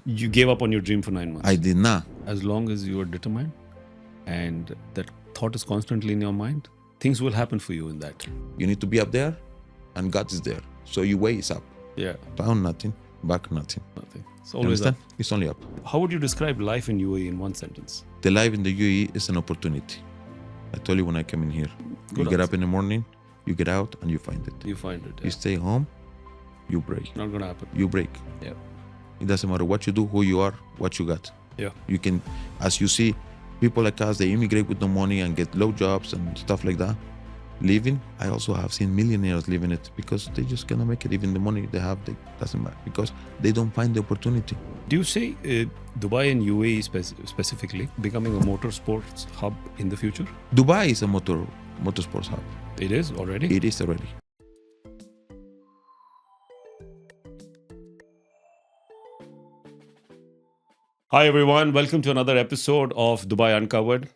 you gave up on your dream for 9 months. I did not. As long as you are determined and that thought is constantly in your mind, things will happen for you in that. You need to be up there, and God is there. So your way is up. Yeah, Down nothing, back nothing. nothing. It's You always up. understand? It's only up. How would you describe life in UAE in one sentence? The life in the UAE is an opportunity. I told you when I came in here. Good You get answer. up in the morning, you get out, and you find it. You find it. You stay home, you break. Not gonna happen. You break. Yeah. It doesn't matter what you do, who you are, what you got. Yeah. You can, as you see, people like us, they immigrate with no money and get low jobs and stuff like that. Living, I also have seen millionaires living it because they just cannot make it. Even the money they have, they doesn't matter because they don't find the opportunity. Do you see Dubai and UAE specifically becoming a motorsports hub in the future? Dubai is a motorsports hub. It is already. It is already. Hi everyone, welcome to another episode of Dubai Uncovered.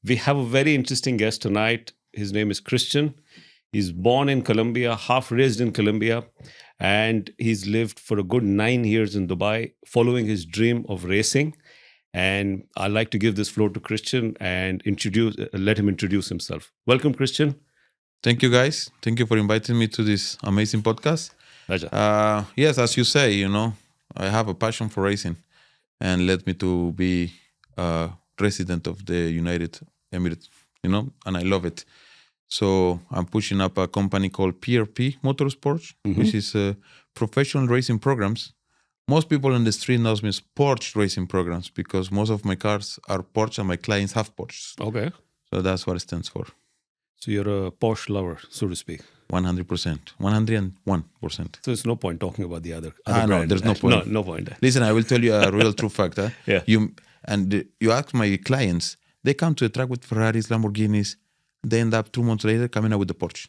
We have a very interesting guest tonight. His name is Christian. He's born in Colombia, half raised in Colombia, and he's lived for a good 9 years in Dubai, following his dream of racing. And I'd like to give this floor to Christian and let him introduce himself. Welcome, Christian. Thank you, guys. Thank you for inviting me to this amazing podcast. Pleasure. Yes, as you say, I have a passion for racing and led me to be a resident of the United Emirates, and I love it. So I'm pushing up a company called PRP Motorsports, which is professional racing programs. Most people on the street knows me as Porsche racing programs because most of my cars are Porsche and my clients have Porsches. Okay. So that's what it stands for. So you're a Porsche lover, so to speak. 100%, 101%. So there's no point talking about the other No, brand. there's no point. No point. Listen, I will tell you a real true fact. Yeah. You ask my clients, they come to a track with Ferraris, Lamborghinis, they end up 2 months later coming out with the Porsche.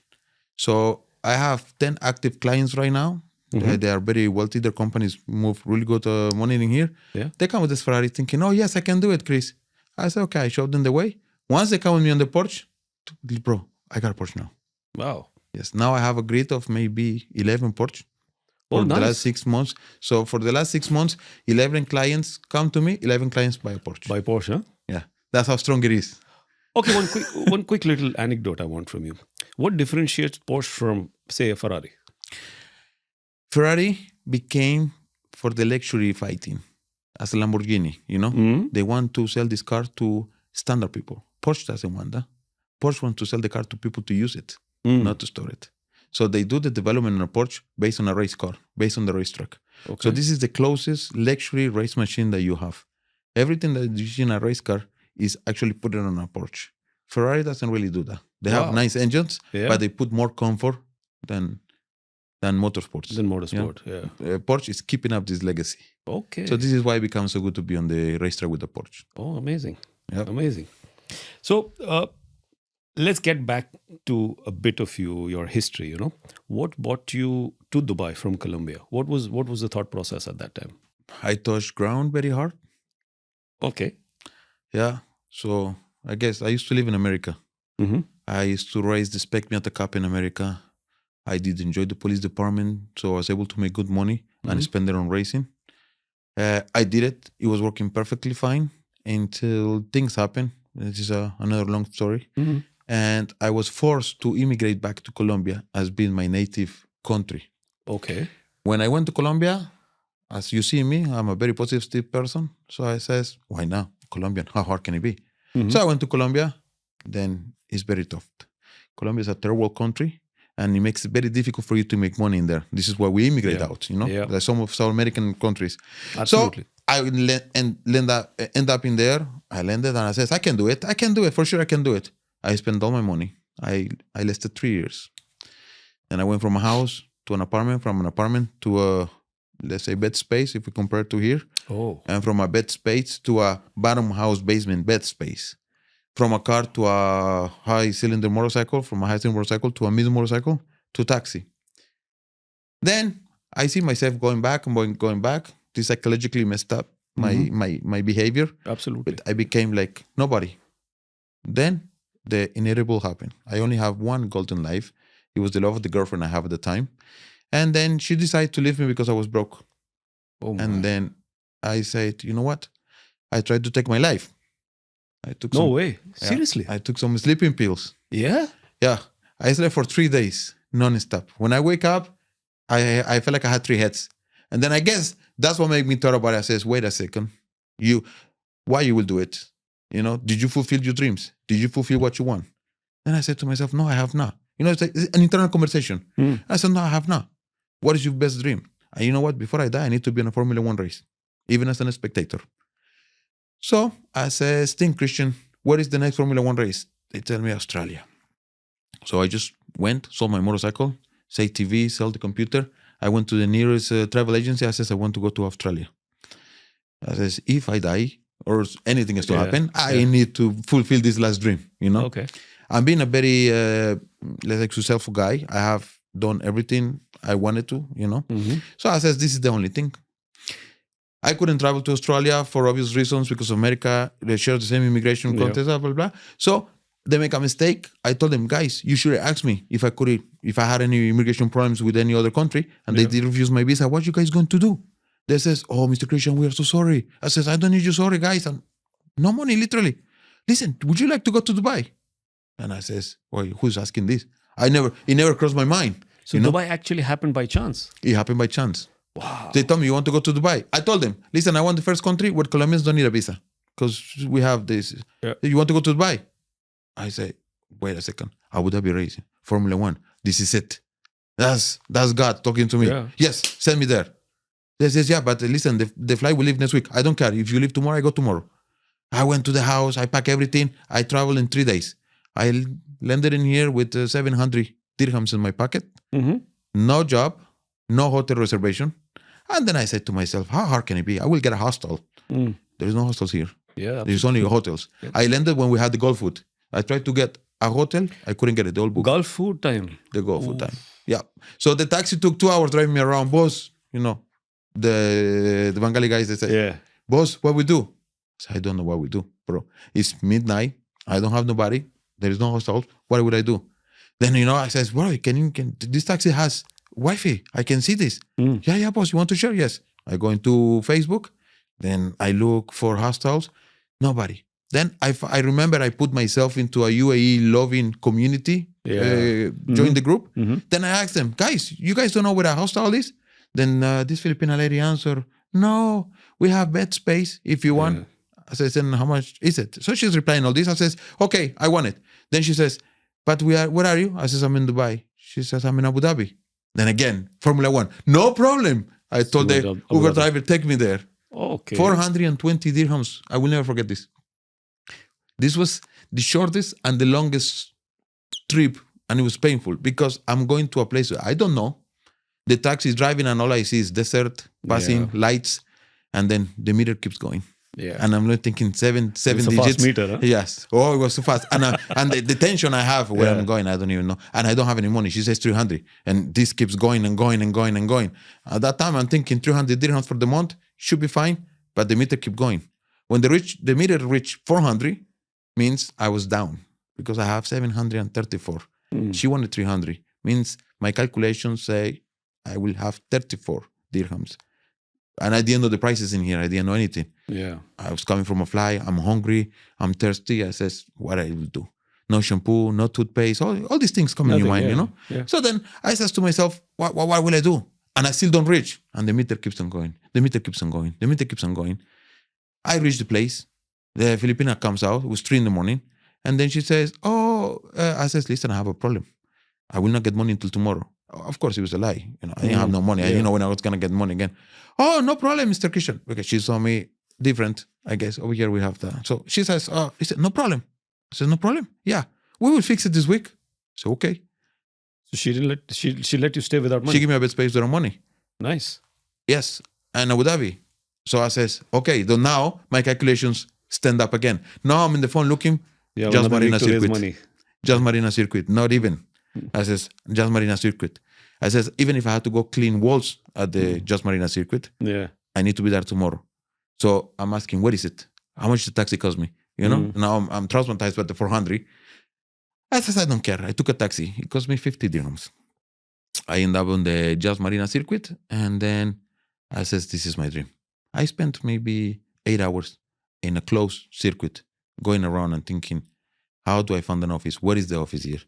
So I have 10 active clients right now. They are very wealthy. Their companies move really good money in here. Yeah. They come with this Ferrari thinking, oh, yes, I can do it, Chris. I said, okay, I showed them the way. Once they come with me on the Porsche, bro, I got a Porsche now. Wow. Yes, now I have a grid of maybe 11 Porsche Oh, for nice. the last 6 months. So for the last 6 months, 11 clients come to me, 11 clients buy a Porsche. By Porsche, huh? Yeah, that's how strong it is. Okay, one quick little anecdote I want from you. What differentiates Porsche from, say, a Ferrari? Ferrari became for the luxury fighting as a Lamborghini, They want to sell this car to standard people. Porsche doesn't want that. Porsche wants to sell the car to people to use it, not to store it. So they do the development on a Porsche based on a race car, based on the racetrack. Okay. So this is the closest luxury race machine that you have. Everything that you see in a race car is actually put on a Porsche. Ferrari doesn't really do that. They have nice engines, Yeah. but they put more comfort than motorsports. Then motorsport, yeah. Porsche is keeping up this legacy. Okay. So this is why it becomes so good to be on the racetrack with the Porsche. Oh, amazing. Yep. Amazing. So let's get back to a bit of your history, What brought you to Dubai from Colombia? What was the thought process at that time? I touched ground very hard. Okay. Yeah. So I guess I used to live in America. Mm-hmm. I used to race the Spec Miata Cup in America. I did enjoy the police department, so I was able to make good money and spend it on racing. I did it. It was working perfectly fine until things happened. This is another long story. Mm-hmm. And I was forced to immigrate back to Colombia as being my native country. Okay. When I went to Colombia, as you see me, I'm a very positive person. So I says, why not? Colombian, how hard can it be? Mm-hmm. So I went to Colombia, then it's very tough. Colombia is a third world country, and it makes it very difficult for you to make money in there. This is why we immigrate out, Yeah. like some of South American countries. Absolutely. So I end up in there. I landed and I says, I can do it. For sure I can do it. I spent all my money. I lasted 3 years. Then I went from a house to an apartment, from an apartment to a, let's say, bed space, if we compare it to here. Oh. And from a bed space to a bottom house basement bed space. From a car to a high cylinder motorcycle, from a high cylinder motorcycle to a middle motorcycle to taxi. Then I see myself going back. This psychologically messed up my behavior. Absolutely. But I became like nobody. Then the inevitable happened. I only have one golden life. It was the love of the girlfriend I have at the time. And then she decided to leave me because I was broke. Oh my. And then I said, you know what? I tried to take my life. I took No some, way. Seriously? I took some sleeping pills. Yeah? Yeah. I slept for 3 days, non-stop. When I wake up, I felt like I had 3 heads. And then I guess that's what made me thought about it. I says, wait a second. Why you will do it? Did you fulfill your dreams? Did you fulfill what you want? Then I said to myself, no, I have not. It's like an internal conversation. I said, no, I have not. What is your best dream? And you know what? Before I die, I need to be in a Formula One race, even as a spectator. So I said, think, Christian, what is the next Formula One race? They tell me Australia. So I just went, sold my motorcycle, say TV, sell the computer. I went to the nearest travel agency. I says, I want to go to Australia. I says, if I die or anything is to happen, I need to fulfill this last dream, Okay. I'm being a very, let's say, successful guy. I have done everything I wanted to, So I says, this is the only thing. I couldn't travel to Australia for obvious reasons because America, they share the same immigration contest, blah, blah, blah. So they make a mistake. I told them, guys, you should ask me if I had any immigration problems with any other country and they did refuse my visa, what you guys going to do? They says, oh, Mr. Christian, we are so sorry. I says, I don't need you sorry, guys. And no money, literally. Listen, would you like to go to Dubai? And I says, well, who's asking this? It never crossed my mind. So Dubai actually happened by chance? It happened by chance. Wow. They told me, you want to go to Dubai? I told them, listen, I want the first country where Colombians don't need a visa because we have this. Yeah. You want to go to Dubai? I say, wait a second. Abu Dhabi racing, Formula One. This is it. That's God talking to me. Yeah. Yes, send me there. They says, yeah, but listen, the flight will leave next week. I don't care. If you leave tomorrow, I go tomorrow. I went to the house. I pack everything. I travel in 3 days. I landed in here with 700 dirhams in my pocket. Mm-hmm. No job, no hotel reservation. And then I said to myself, how hard can it be? I will get a hostel. There is no hostels here. Yeah. There's only hotels. Yeah. I landed when we had the Gulf food. I tried to get a hotel. I couldn't get it. They all booked. Gulf food time. The Gulf food time. Yeah. So the taxi took 2 hours driving me around. Boss, the Bengali guys, they say, boss, what we do? I don't know what we do, bro. It's midnight. I don't have nobody. There is no hostel. What would I do? Then, I says, bro, this taxi has Wi-Fi. I can see this. Yeah, boss, you want to share? Yes. I go into Facebook. Then I look for hostels. Nobody. Then I remember I put myself into a UAE loving community, join the group. Then I asked them, guys, you guys don't know where a hostel is? Then this Filipina lady answered, no, we have bed space if you want. I said, then how much is it? So she's replying all this. I says, okay, I want it. Then she says, but where are you? I says, I'm in Dubai. She says, I'm in Abu Dhabi. Then again, Formula One. No problem. I told the Uber driver, take me there. Okay. 420 dirhams. I will never forget this. This was the shortest and the longest trip, and it was painful because I'm going to a place I don't know. The taxi is driving and all I see is desert, passing, lights, and then the meter keeps going. Yeah. And I'm not thinking seven It's a digits. fast meter, huh? Yes. Oh, it was so fast. And the tension I have where I'm going, I don't even know. And I don't have any money. She says 300. And this keeps going and going and going and going. At that time, I'm thinking 300 dirhams for the month should be fine, but the meter keep going. When the meter reached 400, means I was down because I have 734. She wanted 300. Means my calculations say I will have 34 dirhams. And I didn't know the prices in here. I didn't know anything. Yeah. I was coming from a fly. I'm hungry. I'm thirsty. I says, what I will do? No shampoo, no toothpaste. All these things come in your mind, Yeah. So then I says to myself, what will I do? And I still don't reach. And the meter keeps on going. The meter keeps on going. The meter keeps on going. I reach the place. The Filipina comes out. It was 3 a.m. And then she says, I says, listen, I have a problem. I will not get money until tomorrow. Of course, it was a lie. I didn't have no money. I didn't know when I was going to get money again. Oh, no problem, Mr. Christian. Because she saw me different, I guess. Over here we have that. So she says, he said, no problem. I said, no problem. Yeah, we will fix it this week. So, okay. So she didn't let she let you stay without money. She gave me a bed space without money. Nice. Yes, and Abu Dhabi. So I says, okay, so now my calculations stand up again. Now I'm in the phone looking, Yas Marina circuit. Money. Yas Marina circuit, not even. I says, Yas Marina circuit. I says, even if I had to go clean walls at the Yas Marina circuit, I need to be there tomorrow. So I'm asking, where is it? How much the taxi cost me? Now I'm traumatized by the 400. I says, I don't care. I took a taxi. It cost me 50 dirhams. I end up on the Yas Marina circuit. And then I says, this is my dream. I spent maybe 8 hours in a closed circuit going around and thinking, how do I find an office? Where is the office here?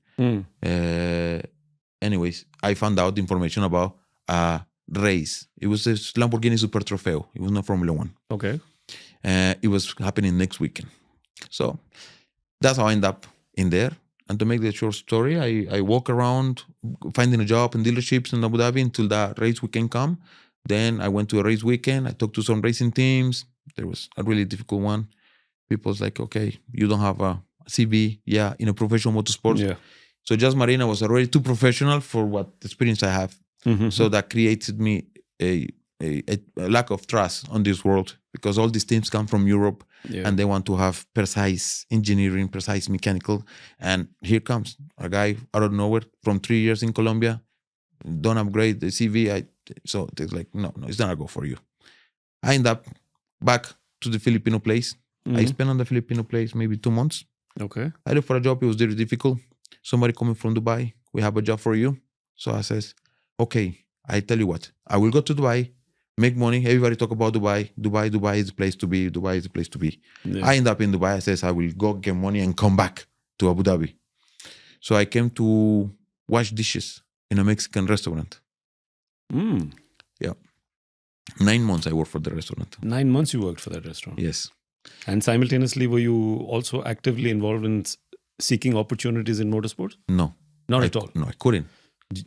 Anyways, I found out information about a race. It was a Lamborghini Super Trofeo. It was not Formula One. Okay. It was happening next weekend. So that's how I end up in there. And to make the short story, I walk around finding a job in dealerships in Abu Dhabi until that race weekend come. Then I went to a race weekend. I talked to some racing teams. There was a really difficult one. People's like, okay, you don't have a CV. Yeah, in a professional motorsports. Yeah. So Yas Marina was already too professional for what experience I have. So that created me a lack of trust on this world, because all these teams come from Europe and they want to have precise engineering, precise mechanical. And here comes a guy out of nowhere from 3 years in Colombia, don't upgrade the CV. So they're like, no, it's not a go for you. I end up back to the Filipino place. I spent on the Filipino place maybe 2 months. Okay. I looked for a job. It was very difficult. Somebody coming from Dubai, we have a job for you. So I says, okay, I tell you what, I will go to Dubai, make money. Everybody talk about Dubai. Dubai is the place to be. Dubai is the place to be. Yeah. I end up in Dubai. I says, I will go get money and come back to Abu Dhabi. So I came to wash dishes in a Mexican restaurant. Yeah. 9 months I worked for the restaurant. 9 months you worked for that restaurant. Yes. And simultaneously, were you also actively involved in seeking opportunities in motorsports? No. Not at all. No, I couldn't.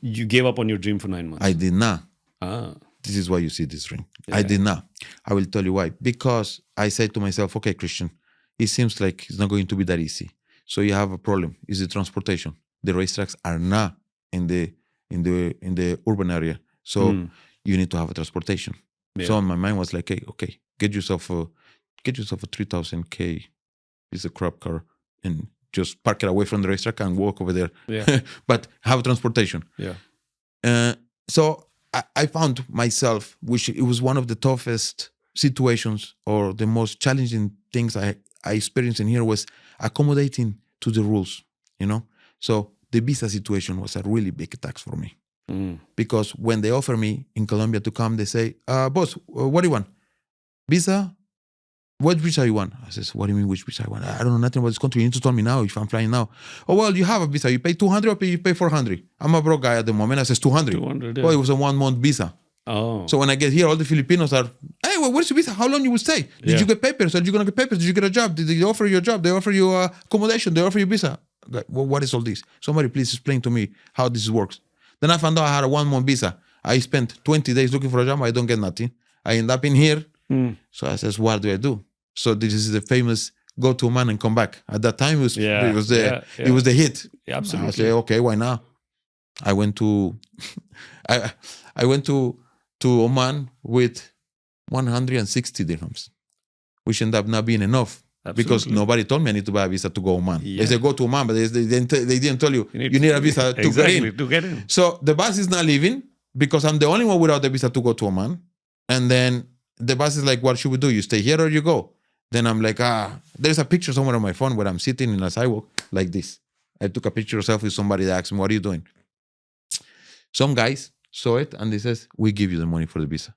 You gave up on your dream for 9 months. I did not. Ah. This is why you see this ring. I did not. I will tell you why. Because I said to myself, okay, Christian, it seems like it's not going to be that easy. So you have a problem. Is the transportation. The racetracks are not in the urban area. So you need to have a transportation. Yeah. So my mind was like, hey, okay, get yourself a 3,000K. It's a crap car, and just park it away from the racetrack and walk over there. Yeah. But have transportation. Yeah. So I found myself, which it was one of the toughest situations or the most challenging things I experienced in here, was accommodating to the rules, So the visa situation was a really big tax for me. Because when they offer me in Colombia to come, they say, boss, what do you want? Visa? What visa you want? I says, what do you mean which visa I want? I don't know nothing about this country. You need to tell me now if I'm flying now. Oh, well, you have a visa. You pay 200 or you pay 400? I'm a broke guy at the moment. I says 200. 200, yeah. Well, it was a 1 month visa. Oh. So when I get here, all the Filipinos are, hey, well, where's your visa? How long you will stay? Did you get papers? Are you going to get papers? Did you get a job? Did they offer you a job? They offer you accommodation? They offer you visa? Well, what is all this? Somebody please explain to me how this works. Then I found out I had a 1 month visa. I spent 20 days looking for a job. I don't get nothing. I end up in here. So I says, what do I do? So this is the famous go to Oman and come back. At that time, it was the hit. Yeah, absolutely. I say, okay, why not? I went to I went to Oman with 160 dirhams, which ended up not being enough. Absolutely. Because nobody told me I need to buy a visa to go Oman. Yeah. They said go to Oman, but they didn't tell you you need a visa to get in. So the bus is not leaving because I'm the only one without the visa to go to Oman. And then the bus is like, what should we do? You stay here or you go? Then I'm like, there's a picture somewhere on my phone where I'm sitting in a sidewalk like this. I took a picture of self with somebody that asked me, what are you doing? Some guys saw it and they says, we give you the money for the visa.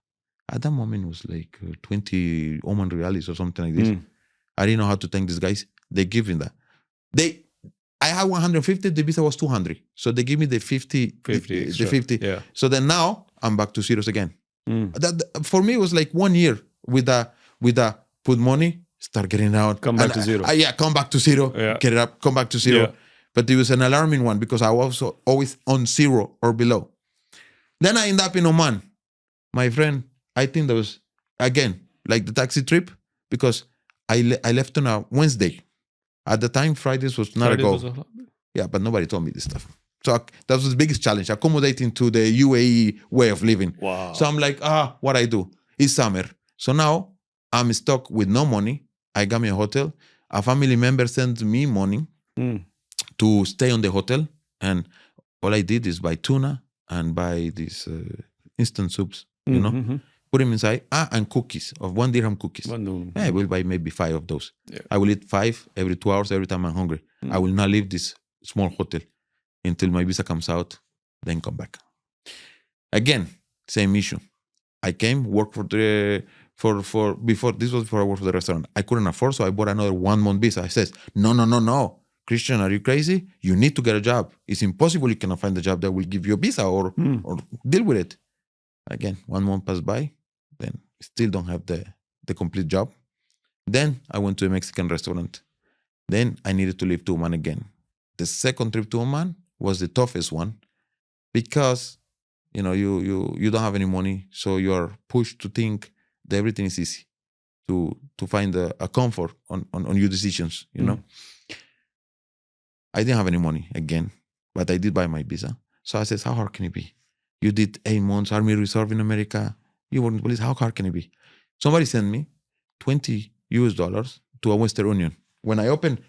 At that moment, it was like 20 Oman reals or something like this. I didn't know how to thank these guys. They give me that. I had 150, the visa was 200. So they give me the 50. The 50. Yeah. So then now I'm back to zeros again. That for me, it was like 1 year with the put money, start getting out. Come back to zero. Come back to zero. Yeah. Get it up, come back to zero. Yeah. But it was an alarming one because I was always on zero or below. Then I end up in Oman. My friend, I think that was, again, like the taxi trip, because I left on a Wednesday. At the time, Fridays was not a go. Yeah, but nobody told me this stuff. So that was the biggest challenge, accommodating to the UAE way of living. Wow. So I'm like, what I do? It's summer. So now I'm stuck with no money. I got me a hotel. A family member sends me money to stay on the hotel. And all I did is buy tuna and buy these instant soups, put them inside. And cookies, of 1 dirham cookies. I will buy maybe 5 of those. Yeah. I will eat 5 every 2 hours every time I'm hungry. I will not leave this small hotel until my visa comes out, then come back. Again, same issue. I came, work for before this was before I worked for the restaurant. I couldn't afford, so I bought another 1 month visa. I says, no, Christian, are you crazy? You need to get a job. It's impossible you cannot find a job that will give you a visa or deal with it. Again, 1 month passed by, then still don't have the complete job. Then I went to a Mexican restaurant. Then I needed to leave to Oman again. The second trip to Oman was the toughest one because you don't have any money, so you are pushed to think that everything is easy, to find a comfort on your decisions. I didn't have any money again, but I did buy my visa. So I says, how hard can it be? You did 8 months Army Reserve in America. You were in police. How hard can it be? Somebody sent me $20 to a Western Union. When I opened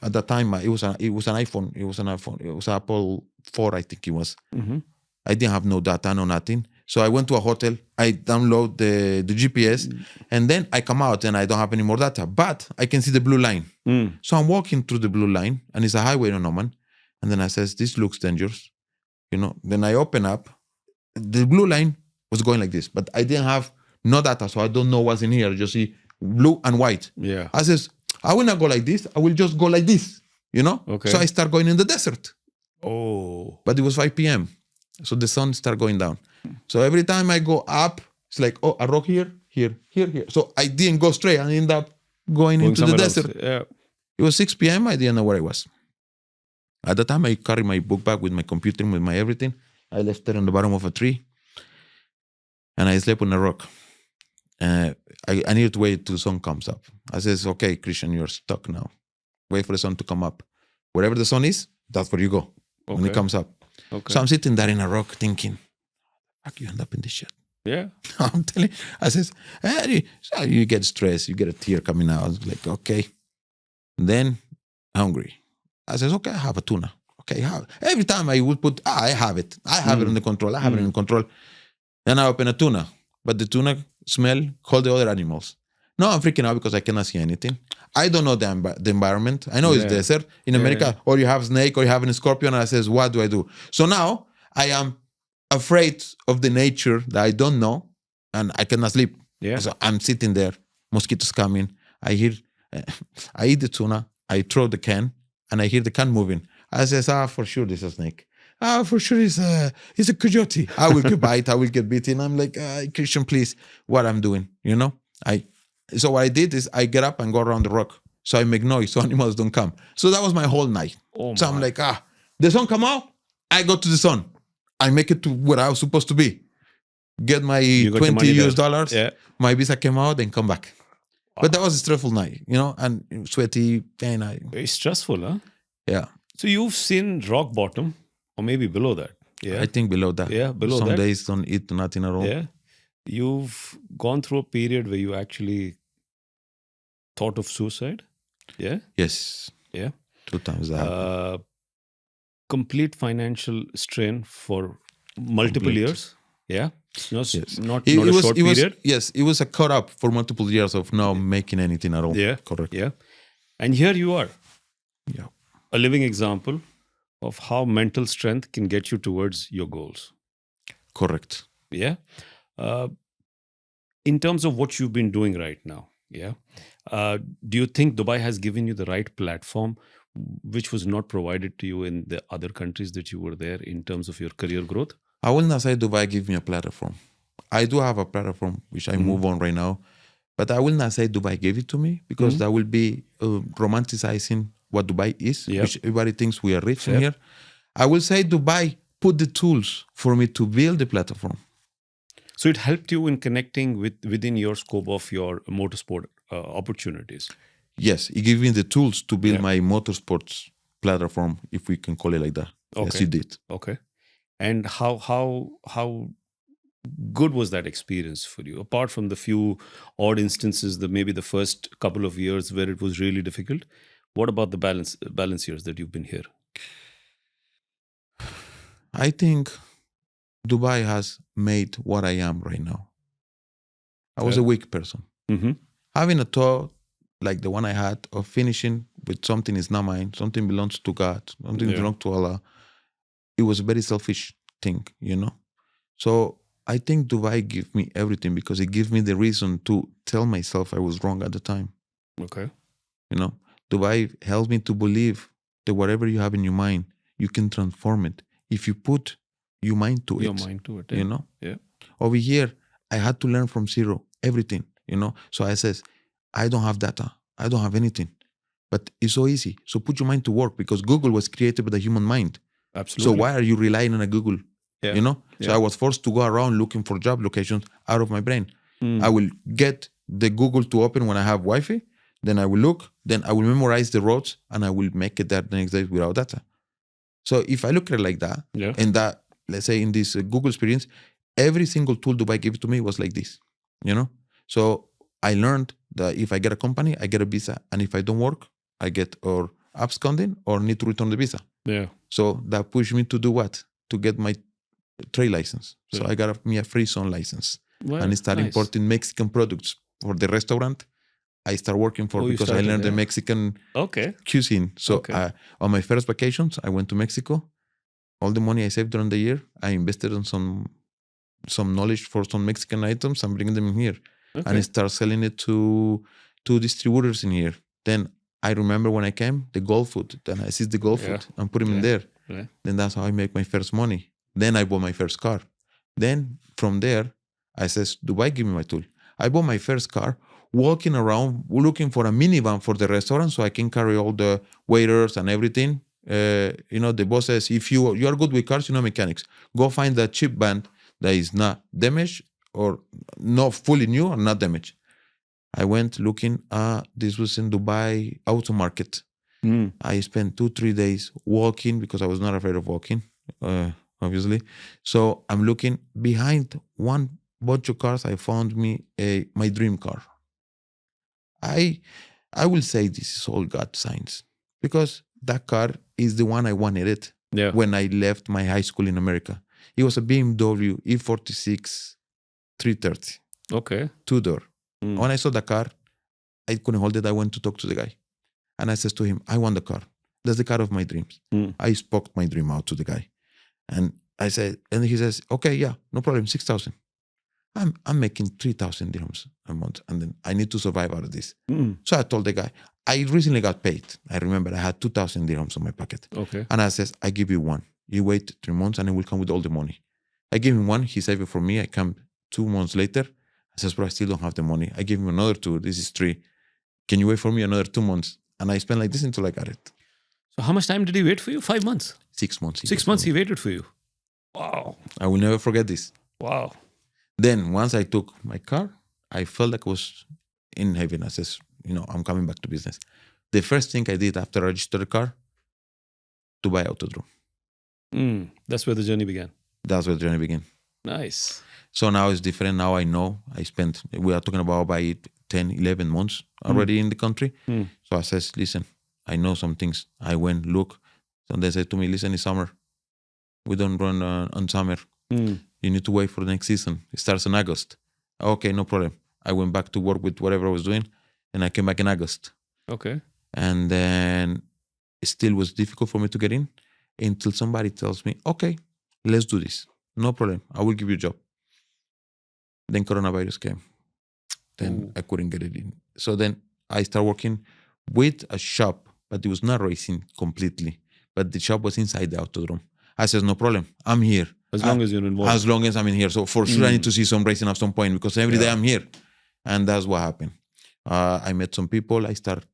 at that time, it was an iPhone. It was an iPhone. It was Apple 4, I think it was. Mm-hmm. I didn't have no data, no nothing. So I went to a hotel. I download the GPS, and then I come out and I don't have any more data. But I can see the blue line. So I'm walking through the blue line, and it's a highway in Oman. And then I says, this looks dangerous. Then I open up. The blue line was going like this, but I didn't have no data, so I don't know what's in here. I just see blue and white. Yeah. I says, I will not go like this. I will just go like this. Okay. So I start going in the desert. Oh. But it was 5 p.m. So the sun start going down. So every time I go up, it's like, oh, a rock here. So I didn't go straight. I ended up going into the desert. Yeah. It was 6 p.m. I didn't know where I was. At the time, I carried my book bag with my computer, with my everything. I left it on the bottom of a tree. And I slept on a rock. I needed to wait till the sun comes up. I says, okay, Christian, you're stuck now. Wait for the sun to come up. Wherever the sun is, that's where you go. Okay. When it comes up. Okay. So I'm sitting there in a rock thinking, fuck, you end up in this shit. Yeah. I'm telling you. I says, hey, so you get stressed. You get a tear coming out. I was like, okay. Then hungry. I says, okay, I have a tuna. Okay, every time I would put, I have it. I have it under control. I have it under control. Then I open a tuna. But the tuna smell all the other animals. No, I'm freaking out because I cannot see anything. I don't know the environment. I know it's desert in America, or you have snake, or you have a scorpion. And I says, what do I do? So now I am afraid of the nature that I don't know, and I cannot sleep. Yeah. So I'm sitting there, mosquitoes coming. I eat the tuna. I throw the can, and I hear the can moving. I says, for sure this is a snake. For sure it's a coyote. I will get bite. I will get bitten. I'm like, Christian, please, what I'm doing, So what I did is I get up and go around the rock. So I make noise so animals don't come. So that was my whole night. So I'm like, the sun come out, I go to the sun. I make it to where I was supposed to be. Get my $20. Yeah. My visa came out and come back. Wow. But that was a stressful night, and sweaty, pain. Very stressful, huh? Yeah. So you've seen rock bottom, or maybe below that. Yeah. I think below that. Yeah, below Some that. days don't eat nothing at all. Yeah. You've gone through a period where you actually thought of suicide. Yeah. Yes. Yeah. 2 times that. Complete financial strain for multiple years. Yeah. Not a short period. It was a cut up for multiple years of not making anything at all. Yeah. Correct. Yeah. And here you are. Yeah. A living example of how mental strength can get you towards your goals. Correct. Yeah. In terms of what you've been doing right now, yeah. Do you think Dubai has given you the right platform, which was not provided to you in the other countries that you were there in terms of your career growth? I will not say Dubai give me a platform. I do have a platform which I move on right now, but I will not say Dubai gave it to me because that will be romanticizing what Dubai is, which everybody thinks we are rich in here. I will say Dubai put the tools for me to build the platform. So it helped you in connecting within your scope of your motorsport opportunities. Yes, it gave me the tools to build my motorsports platform, if we can call it like that. Okay. Yes, it did. Okay. And how good was that experience for you? Apart from the few odd instances, maybe the first couple of years where it was really difficult, what about the balance years that you've been here? I think Dubai has made what I am right now. I was a weak person. Mm-hmm. Having a thought like the one I had of finishing with something is not mine, something belongs to God, something belongs to Allah. It was a very selfish thing, So I think Dubai gave me everything because it gave me the reason to tell myself I was wrong at the time. Okay. You know, Dubai helped me to believe that whatever you have in your mind, you can transform it if you put your mind to Your it. mind to it. You Yeah. know, Yeah. over here, I had to learn from zero everything. You know, so I says, I don't have data, I don't have anything, but it's so easy. So put your mind to work because Google was created by the human mind. So Absolutely. why are you relying on a Google? Yeah. You know, so Yeah. I was forced to go around looking for job locations out of my brain. Mm. I will get the Google to open when I have Wi-Fi. Then I will look. Then I will memorize the roads, and I will make it there the next day without data. So if I look at it like that, Yeah. and that, let's say in this Google experience, every single tool Dubai gave to me was like this. You know, so I learned that if I get a company, I get a visa, and if I don't work, I get or absconding or need to return the visa. Yeah. So that pushed me to do what? To get my trade license. So Yeah. I got me a free zone license Well, and start nice. importing Mexican products for the restaurant I start working for Oh, you because I started learned the there. Mexican Okay. cuisine. So Okay. on my first vacations, I went to Mexico. All the money I saved during the year, I invested in some knowledge for some Mexican items and bringing them in here. And I Okay. start selling it to distributors in here. Then I remember when I came, the Gulf food. Then I seized the Gulf Yeah. food and put them in Yeah. there. Yeah. Then that's how I make my first money. Then I bought my first car. Then from there, I says, Dubai, give me my tool. I bought my first car, walking around looking for a minivan for the restaurant so I can carry all the waiters and everything. You know, the boss says, if you are good with cars, you know mechanics, go find a cheap van that is not damaged or not fully new or not damaged. I went looking, this was in Dubai auto market. Mm. I spent 2-3 days walking because I was not afraid of walking, obviously. So I'm looking behind one bunch of cars. I found me my dream car. I I will say this is all God signs because that car is the one I wanted it Yeah. when I left my high school in America. It was a BMW E46 330, Okay. two-door. Mm. When I saw the car, I couldn't hold it. I went to talk to the guy. And I says to him, I want the car. That's the car of my dreams. Mm. I spoke my dream out to the guy. And I said, and he says, okay, yeah, no problem, 6,000. I'm making 3,000 dirhams a month. And then I need to survive out of this. Mm. So I told the guy, I recently got paid. I remember I had 2,000 dirhams in my pocket. Okay. And I says, I give you one. You wait 3 months and it will come with all the money. I gave him one. He saved it for me. I come 2 months later. I says, bro, I still don't have the money. I gave him another 2. This is 3. Can you wait for me another 2 months? And I spent like this until I got it. So how much time did he wait for you? 5 months. 6 months. 6 months he waited for you. Wow. I will never forget this. Wow. Then once I took my car, I felt like I was in heaven. I says, you know, I'm coming back to business. The first thing I did after I registered the car, to buy Autodrome. Mm. That's where the journey began. That's where the journey began. Nice. So now it's different. Now I know we are talking about by 10, 11 months already in the country. Mm. So I says, listen, I know some things. I went, look. So they said to me, listen, it's summer. We don't run on summer. Mm. You need to wait for the next season. It starts in August. Okay, no problem. I went back to work with whatever I was doing and I came back in August. Okay. And then it still was difficult for me to get in until somebody tells me, okay, let's do this. No problem. I will give you a job. Then coronavirus came. Then I couldn't get it in. So then I started working with a shop, but it was not racing completely. But the shop was inside the autodrome. I said, no problem. I'm here. As long as you're involved. As long as I'm in here. So for sure I need to see some racing at some point because every day I'm here. And that's what happened. I met some people. I started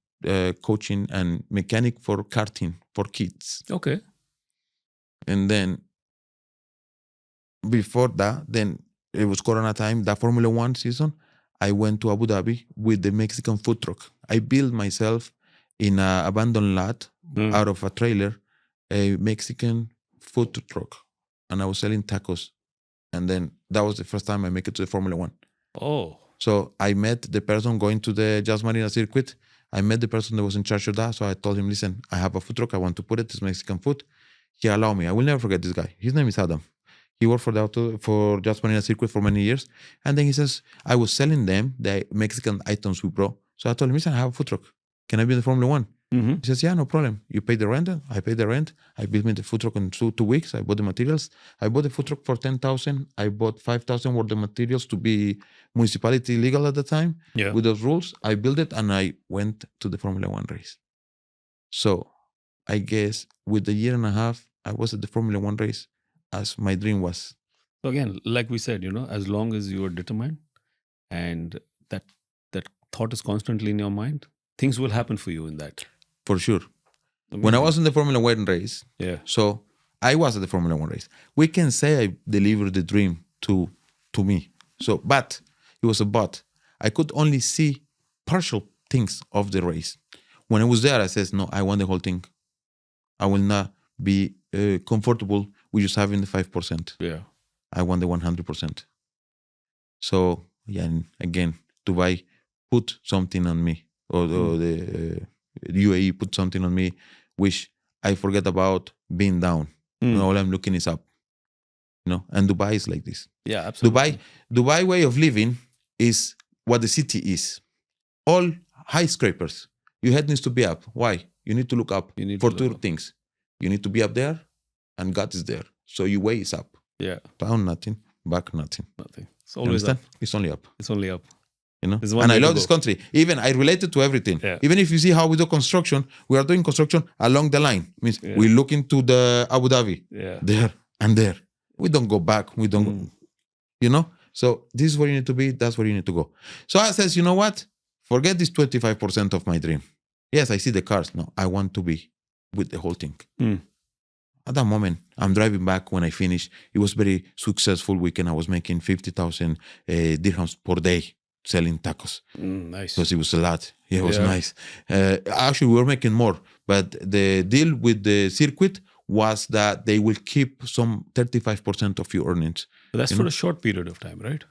coaching and mechanic for karting for kids. Okay. And then before that, then it was Corona time, that Formula One season, I went to Abu Dhabi with the Mexican food truck. I built myself in an abandoned lot out of a trailer, a Mexican food truck. And I was selling tacos. And then that was the first time I make it to the Formula One. Oh. So I met the person going to the Yas Marina circuit. I met the person that was in charge of that. So I told him, listen, I have a food truck. I want to put it. It's Mexican food. He allowed me. I will never forget this guy. His name is Adam. He worked for Yas Marina circuit for many years. And then he says, I was selling them the Mexican items we brought. So I told him, listen, I have a food truck. Can I be in the Formula One? Mm-hmm. He says, yeah, no problem. You pay the rent. I pay the rent. I built me the food truck in two weeks. I bought the materials. I bought the food truck for 10,000. I bought 5,000 worth of materials to be municipality legal at the time. Yeah. With those rules, I built it and I went to the Formula One race. So I guess with a year and a half, I was at the Formula One race as my dream was. So again, like we said, as long as you are determined and that thought is constantly in your mind, things will happen for you in that. For sure. Amazing. When I was in the Formula One race, Yeah. so I was at the Formula One race. We can say I delivered the dream to me. So, but it was a but. I could only see partial things of the race. When I was there, I says, no, I want the whole thing. I will not be comfortable with just having the 5%. Yeah. I want the 100%. So, yeah, and again, Dubai put something on me, or the UAE put something on me, which I forget about being down. All I'm looking is up. And Dubai is like this. Yeah, absolutely. Dubai way of living is what the city is. All high scrapers. Your head needs to be up. Why? You need to look up for two things. You need to be up there, and God is there. So your way is up. Yeah. Down nothing, back nothing. Nothing. It's always up. It's only up. It's only up. And I love this country. Even I relate it to everything. Yeah. Even if you see how we do construction, we are doing construction along the line. Means we look into the Abu Dhabi. Yeah. There and there. We don't go back. We don't go, So this is where you need to be. That's where you need to go. So I says, you know what? Forget this 25% of my dream. Yes, I see the cars. No, I want to be with the whole thing. At that moment, I'm driving back when I finished. It was very successful weekend. I was making 50,000 dirhams per day selling tacos. Nice. Because it was a lot. Yeah, it was nice. Actually, we were making more. But the deal with the circuit was that they will keep some 35% of your earnings. But that's for a short period of time, right?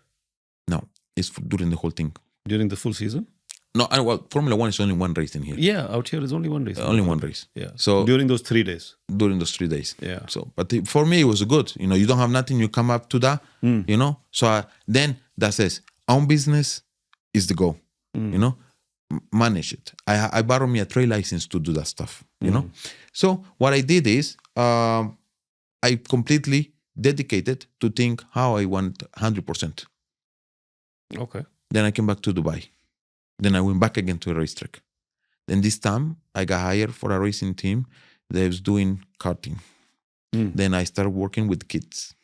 No, it's during the whole thing. During the full season? No, Formula One is only one race in here. Yeah, out here is only one race. Only one race. Yeah. So during those 3 days. During those 3 days. Yeah. So, but for me, it was good. You don't have nothing. You come up to that. So then that says own business is the goal. Manage it. I borrow me a trade license to do that stuff. So what I did is I completely dedicated to think how I want 100%. Okay. Then I came back to Dubai. Then I went back again to a racetrack. Then this time I got hired for a racing team that was doing karting. Then I started working with kids.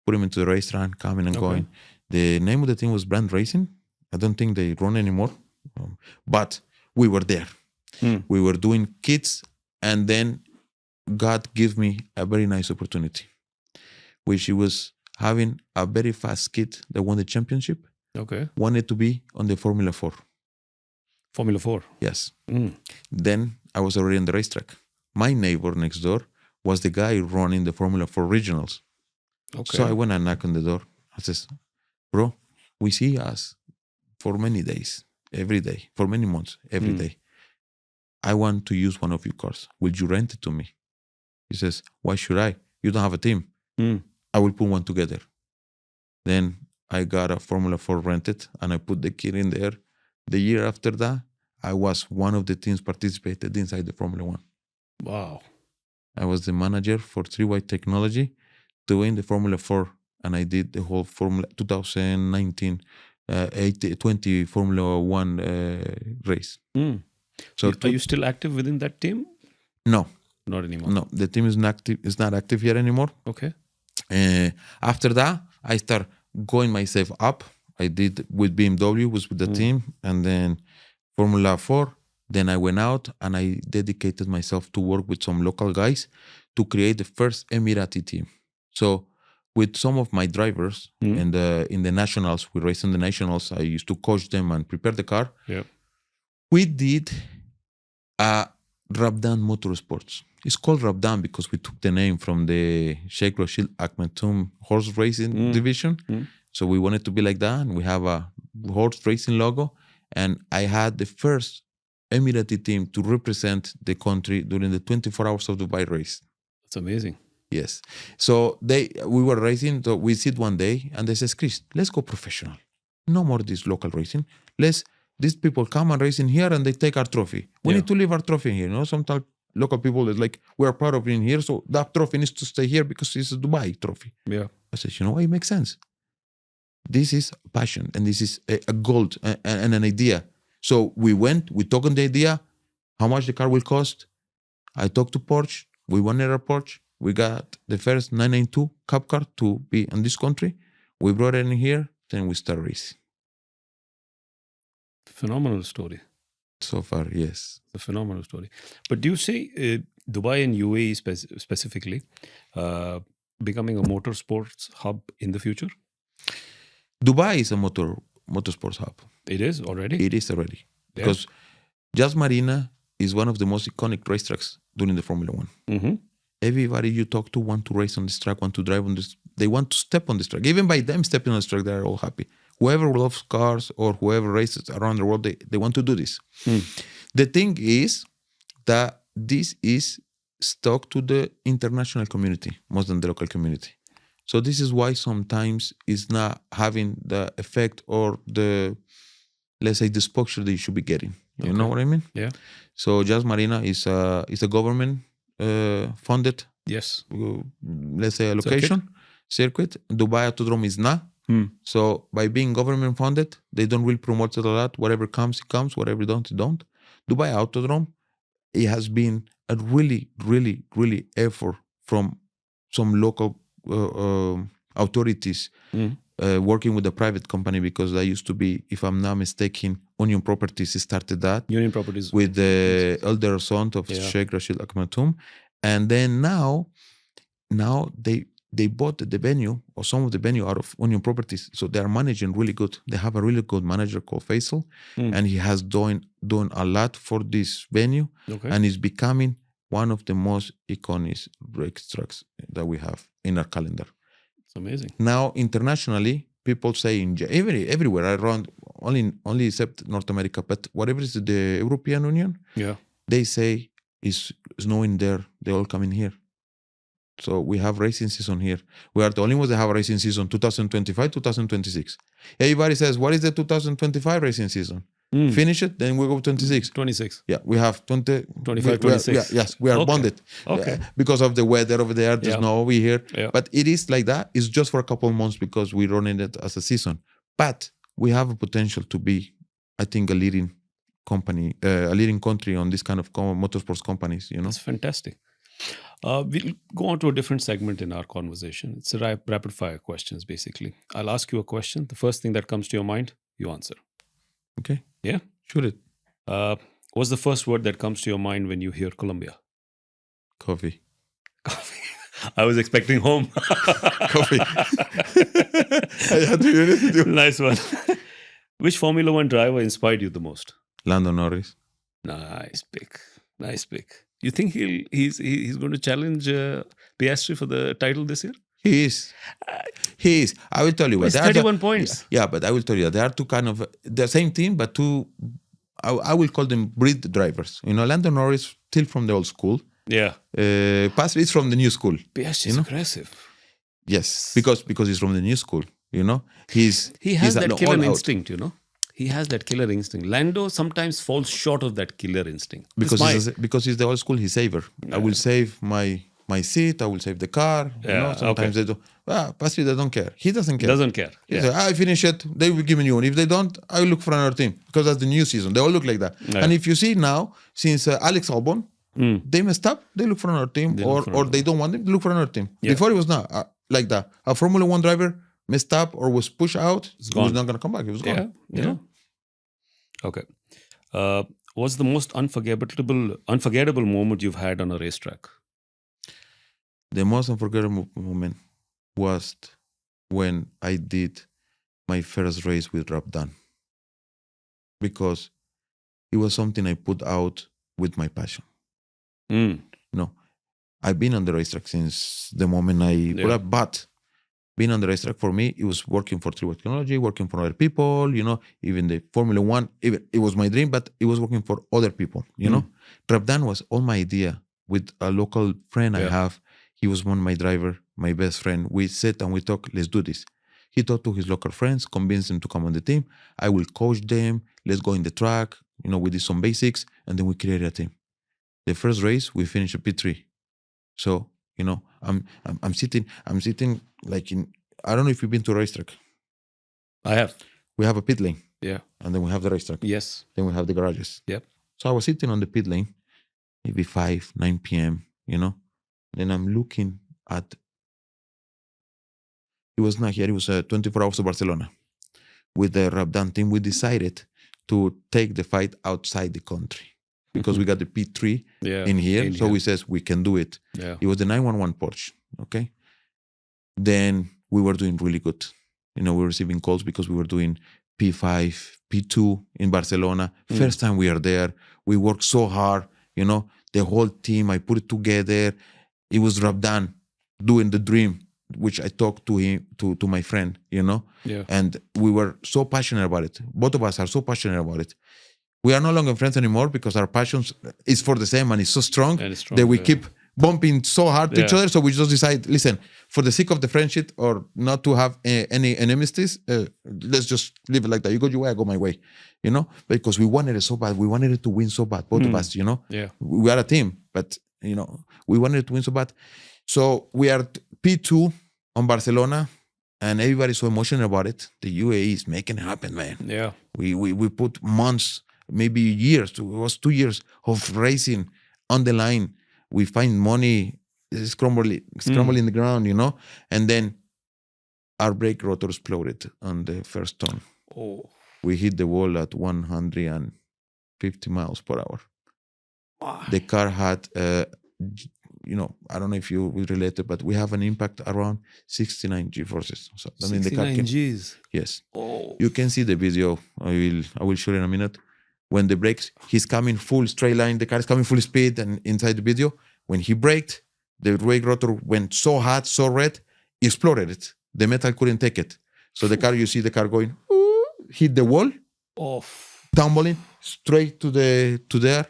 Put them into the racetrack, coming and going. The name of the team was Brand Racing. I don't think they run anymore. But we were there. We were doing kids, and then God gave me a very nice opportunity, which he was having a very fast kid that won the championship. Okay. Wanted to be on the Formula 4. Formula 4? Yes. Then I was already on the racetrack. My neighbor next door was the guy running the Formula 4 regionals. Okay. So I went and knocked on the door. I says, bro, we see us for many days, every day, for many months, every day. I want to use one of your cars. Will you rent it to me? He says, why should I? You don't have a team. I will put one together. Then I got a Formula 4 rented, and I put the kid in there. The year after that, I was one of the teams participated inside the Formula 1. Wow. I was the manager for 3Y Technology doing the Formula 4, and I did the whole Formula 2019 20 Formula 1 race. So are you still active within that team? No. Not anymore? No, the team is not active here anymore. Okay. After that, I start going myself up. I did with BMW, was with the team, and then Formula 4. Then I went out and I dedicated myself to work with some local guys to create the first Emirati team. So with some of my drivers in the nationals, we raced in the nationals. I used to coach them and prepare the car. Yeah. We did a Rabdan Motorsports. It's called Rabdan because we took the name from the Sheikh Rashid Al Maktoum horse racing division. So we wanted to be like that, and we have a horse racing logo. And I had the first Emirati team to represent the country during the 24 hours of Dubai race. That's amazing. Yes. So we were racing. So we sit one day, and they says, Chris, let's go professional. No more this local racing. Let's these people come and race in here and they take our trophy. We need to leave our trophy here. Sometimes local people is like, we are proud of being here, so that trophy needs to stay here because it's a Dubai trophy. Yeah. I said, it makes sense. This is passion and this is a gold and an idea. So we talked on the idea, how much the car will cost. I talked to Porsche. We wanted a Porsche. We got the first 992 Cup car to be in this country. We brought it in here, then we start racing. Phenomenal story. So far, yes. It's a phenomenal story. But do you say Dubai and UAE specifically becoming a motorsports hub in the future? Dubai is a motorsports hub. It is already? It is already. Because Yas Marina is one of the most iconic racetracks during the Formula One. Mm-hmm. Everybody you talk to want to race on this track, want to drive on this. They want to step on this track. Even by them stepping on this track, they're all happy. Whoever loves cars or whoever races around the world, they want to do this. The thing is that this is stuck to the international community more than the local community. So this is why sometimes it's not having the effect or the, let's say, the exposure that you should be getting. You know what I mean? Yeah. So Yas Marina is a government funded, yes, let's say, a location, circuit. Dubai Autodrome is not. So by being government funded, they don't really promote it a lot. Whatever comes, it comes. Whatever don't, it don't. Dubai Autodrome, it has been a really, really, really effort from some local authorities working with a private company, because that used to be, if I'm not mistaken, Union Properties started that. Union Properties. With the elder son of Sheikh Rashid Al Maktoum. And then now they bought the venue or some of the venue out of Union Properties. So they are managing really good. They have a really good manager called Faisal. And he has done a lot for this venue. And is becoming one of the most iconic racetracks that we have in our calendar. It's amazing. Now, internationally, people say everywhere around, only except North America, but whatever is the European Union, they say is snowing there. They all come in here. So we have racing season here. We are the only ones that have a racing season 2025, 2026. Everybody says, what is the 2025 racing season? Finish it, then we go 26. 26. Yeah, we have 25, 26. Yes, we are bonded. Because of the weather over there, there's snow over here. But it is like that. It's just for a couple of months because we're running it as a season. But we have a potential to be, I think, a leading company, a leading country on this kind of motorsports companies, That's fantastic. We'll go on to a different segment in our conversation. It's a rapid fire questions, basically. I'll ask you a question. The first thing that comes to your mind, you answer. Okay. Yeah? Shoot it. What's the first word that comes to your mind when you hear Colombia? Coffee. Coffee. I was expecting home. Coffee. I had to hear it. Nice one. Which Formula One driver inspired you the most? Lando Norris. Nice pick. Nice pick. You think he's going to challenge Piastri for the title this year? He is. I will tell you what. It's 31 points. Yeah, but I will tell you, there are two kind of the same team, but two. I will call them breed drivers. Lando Norris still from the old school. Yeah. Piastri is from the new school. Piastri is aggressive. Yes, because he's from the new school. He has that killer instinct. He has that killer instinct. Lando sometimes falls short of that killer instinct. Because he's the old school. He's saver. I will save my seat. I will save the car. Sometimes they do. Piastri, they don't care. He doesn't care. Doesn't care. He says, I finish it. They will give me new one. If they don't, I will look for another team, because that's the new season. They all look like that. Yeah. And if you see now, since Alex Albon, they messed up. They look for another team, or they don't want them. They look for another team. Yeah. Before it was not like that. A Formula One driver messed up or was pushed out, he was not going to come back. He was gone. Yeah. Okay. What's the most unforgettable moment you've had on a racetrack? The most unforgettable moment was when I did my first race with Rabdan, because it was something I put out with my passion. I've been on the racetrack since the moment I put up, but being on the racetrack for me, it was working for Triway Technology, working for other people, even the Formula One, it was my dream, but it was working for other people, Rabdan was all my idea with a local friend I have. He was my driver, my best friend. We sit and we talk, let's do this. He talked to his local friends, convinced them to come on the team. I will coach them. Let's go in the track. We did some basics, and then we created a team. The first race, we finished a P3. So, I'm sitting like in, I don't know if you've been to a racetrack. I have. We have a pit lane. Yeah. And then we have the racetrack. Yes. Then we have the garages. Yep. So I was sitting on the pit lane, maybe 9 p.m., Then I'm looking at, it was not here, it was 24 Hours of Barcelona. With the Rabdan team, we decided to take the fight outside the country because we got the P3 in here. So we says we can do it. Yeah. It was the 911 Porsche. Okay. Then we were doing really good. We were receiving calls because we were doing P5, P2 in Barcelona. First time we are there. We worked so hard, the whole team. I put it together. It was Rabdan doing the dream, which I talked to him, to my friend, Yeah. And we were so passionate about it. Both of us are so passionate about it. We are no longer friends anymore because our passions is for the same and it's so strong, that we keep bumping so hard to each other. So we just decide, listen, for the sake of the friendship or not to have any enmities, let's just leave it like that. You go your way, I go my way, because we wanted it so bad. We wanted it to win so bad, both of us, Yeah. We are a team, but, we wanted it to win so bad. So we are P2 on Barcelona and everybody's so emotional about it. The UAE is making it happen, man. Yeah. We put months, maybe years, it was 2 years of racing on the line. We find money scrambling in the ground, and then our brake rotor exploded on the first turn. Oh. We hit the wall at 150 miles per hour. Wow. The car had, I don't know if you will relate it, but we have an impact around 69 G-forces. So, 69 Gs. Yes. Oh. You can see the video. I will show you in a minute. When the brakes, he's coming full straight line. The car is coming full speed, and inside the video, when he braked, the brake rotor went so hot, so red, exploded it. The metal couldn't take it. So the car, you see the car going, hit the wall, tumbling straight to there.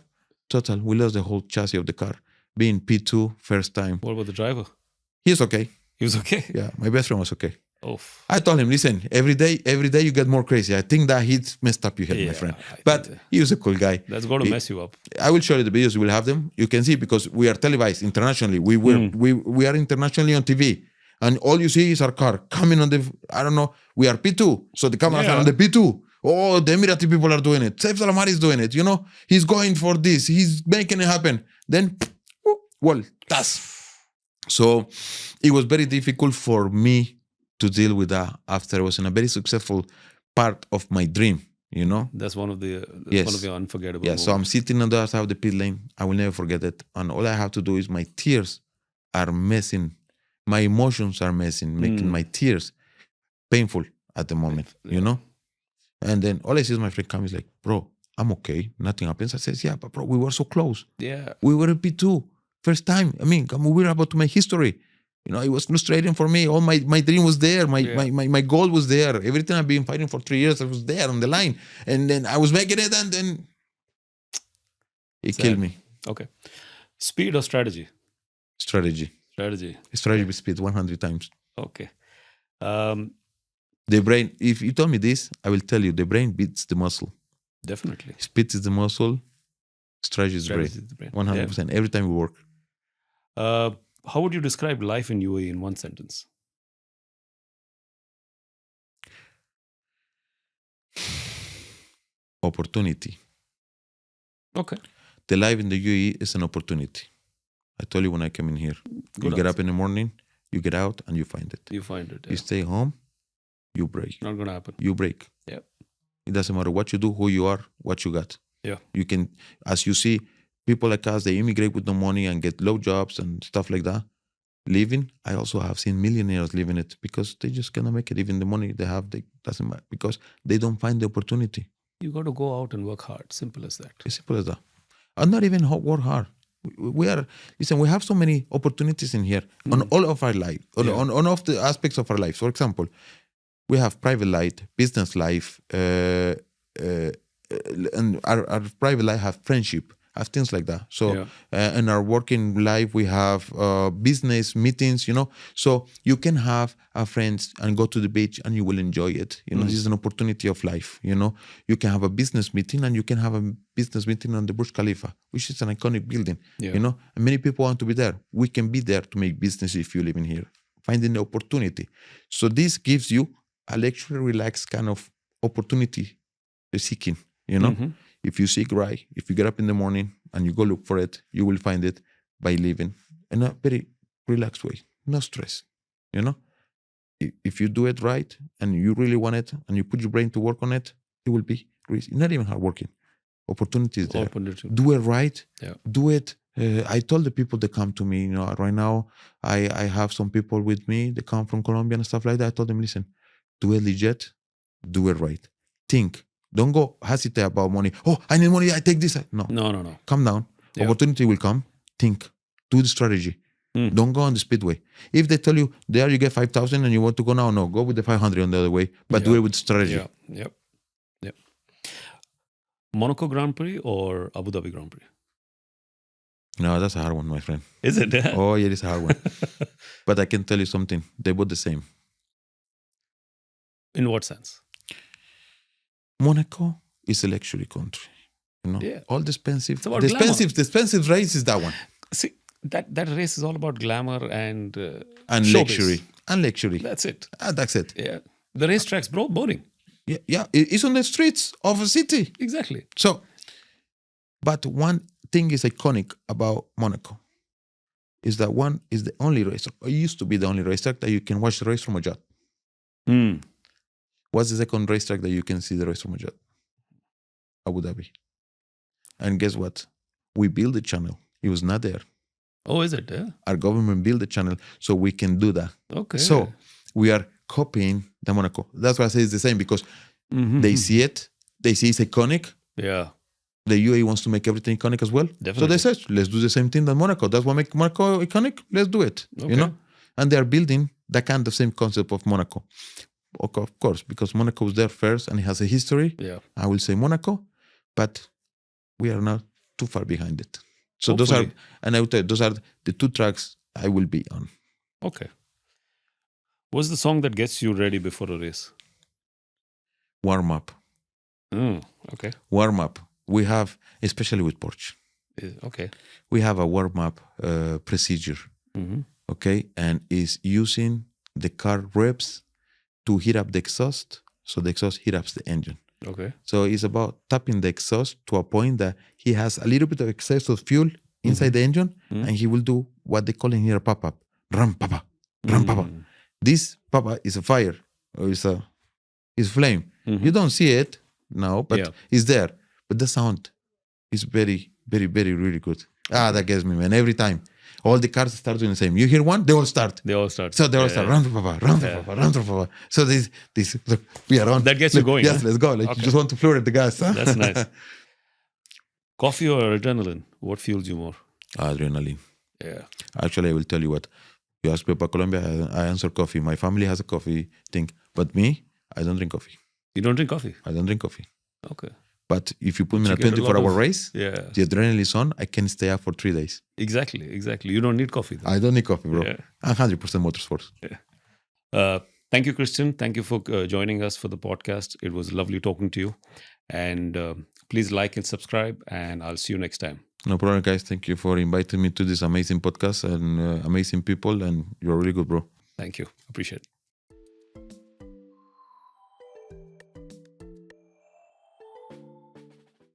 Total, we lost the whole chassis of the car. Being P2, first time. What about the driver? He's okay. He was okay? Yeah, my best friend was okay. Oh. I told him, listen, every day you get more crazy. I think that heat messed up your head, my friend. But he was a cool guy. That's going to mess you up. I will show you the videos. You will have them. You can see because we are televised internationally. We are internationally on TV. And all you see is our car coming on the, I don't know, we are P2. So the cameras are on the P2. Oh, the Emirati people are doing it. Saif Salamari is doing it. He's going for this. He's making it happen. Then, well, that's. So it was very difficult for me to deal with that after I was in a very successful part of my dream, That's one of the one of the unforgettable moments. So I'm sitting on the other side of the pit lane. I will never forget it. And all I have to do is my tears are messing. My emotions are messing, making my tears painful at the moment, And then all I see is my friend come is like, bro, I'm okay. Nothing happens. I says, yeah, but bro, we were so close. Yeah. We were in P2. First time. We were about to make history. It was frustrating for me. All my dream was there. My goal was there. Everything I've been fighting for 3 years, I was there on the line. And then I was making it, and then it killed me. Okay. Speed or strategy? Strategy with speed 100 times. Okay. The brain, if you tell me this, I will tell you, the brain beats the muscle. Definitely. Speed is the muscle, strategy is the brain. 100%. Every time we work. How would you describe life in UAE in one sentence? Opportunity. Okay. The life in the UAE is an opportunity. I told you when I came in here. Good you get up in the morning, you get out, and you find it. You find it. Yeah. You stay home, you break. Not going to happen. You break. Yeah. It doesn't matter what you do, who you are, what you got. Yeah. You can, as you see, people like us, they immigrate with no money and get low jobs and stuff like that. Living, I also have seen millionaires living it because they just cannot make it. Even the money they have, they doesn't matter because they don't find the opportunity. You got to go out and work hard. Simple as that. As simple as that. And not even work hard. We have so many opportunities in here on all of our life, on all of the aspects of our life. For example, we have private life, business life, and our private life have friendship, have things like that. So Yeah. in our working life, we have business meetings, so you can have friends and go to the beach and you will enjoy it. This is an opportunity of life. You can have a business meeting and you can have a business meeting on the Burj Khalifa, which is an iconic building. Yeah. And many people want to be there. We can be there to make business if you live in here, finding the opportunity. So this gives you a luxury, relaxed kind of opportunity seeking. If you seek right, if you get up in the morning and you go look for it, you will find it by living in a very relaxed way, no stress. If you do it right and you really want it and you put your brain to work on it, it will be not even hard working. Opportunities there. Do it right. Yeah. Do it. I told the people that come to me, right now, I have some people with me that come from Colombia and stuff like that. I told them, listen, do it legit, do it right. Think. Don't go hesitate about money. Oh, I need money. I take this. No. Calm down. Yeah. Opportunity will come. Think. Do the strategy. Don't go on the speedway. If they tell you there you get 5,000 and you want to go now, no, go with the 500 on the other way, but do it with strategy. Yeah. Monaco Grand Prix or Abu Dhabi Grand Prix? No, that's a hard one, my friend. Is it? Oh, yeah, it's a hard one. But I can tell you something. They're both the same. In what sense? Monaco is a luxury country. All the expensive. The expensive race is that one. See, that race is all about glamour and luxury. And luxury. That's it. That's it. Yeah. The racetrack's boring. Yeah. It's on the streets of a city. Exactly. So, but one thing is iconic about Monaco is that one is the only racetrack, or used to be the only racetrack that you can watch the race from a jet. What's the second racetrack that you can see the race from a jet? Abu Dhabi. And guess what? We built the channel. It was not there. Oh, is it? Yeah. Our government built the channel so we can do that. Okay. So we are copying the Monaco. That's why I say it's the same, because they see it. They see it's iconic. Yeah. The UAE wants to make everything iconic as well. Definitely. So they said, let's do the same thing that Monaco. That's what makes Monaco iconic. Let's do it. Okay. And they are building that kind of same concept of Monaco. Of course, because Monaco was there first and it has a history. Yeah. I will say Monaco, but we are not too far behind it. So Hopefully. I will tell you, those are the two tracks I will be on. Okay. What's the song that gets you ready before a race? Warm up. Okay. Warm up. We have, especially with Porsche. Okay. We have a warm up procedure. Okay, and is using the car revs to heat up the exhaust, so the exhaust heat up the engine. Okay. So it's about tapping the exhaust to a point that he has a little bit of excess of fuel inside the engine, and he will do what they call in here a pop-up. Ram papa, ram papa. This papa is a fire, or it's flame. You don't see it now, but it's there. But the sound is very, very, very, really good. That gets me, man. Every time. All the cars start doing the same. You hear one, they all start. So they all start. Round papa, round papa, round papa. So this look, we are on. That gets you going. Yes, let's go. You just want to floor at the gas. Huh? That's nice. Coffee or adrenaline? What fuels you more? Adrenaline. Yeah. Actually, I will tell you what. You ask me about Colombia, I answer coffee. My family has a coffee thing. But me, I don't drink coffee. You don't drink coffee? I don't drink coffee. Okay. But if you put me in a 24-hour race, the adrenaline is on, I can stay up for 3 days. Exactly. You don't need coffee, though. I don't need coffee, bro. Yeah. I'm 100% motorsports. Yeah. Thank you, Christian. Thank you for joining us for the podcast. It was lovely talking to you. And please like and subscribe, and I'll see you next time. No problem, guys. Thank you for inviting me to this amazing podcast and amazing people. And you're really good, bro. Thank you. Appreciate it.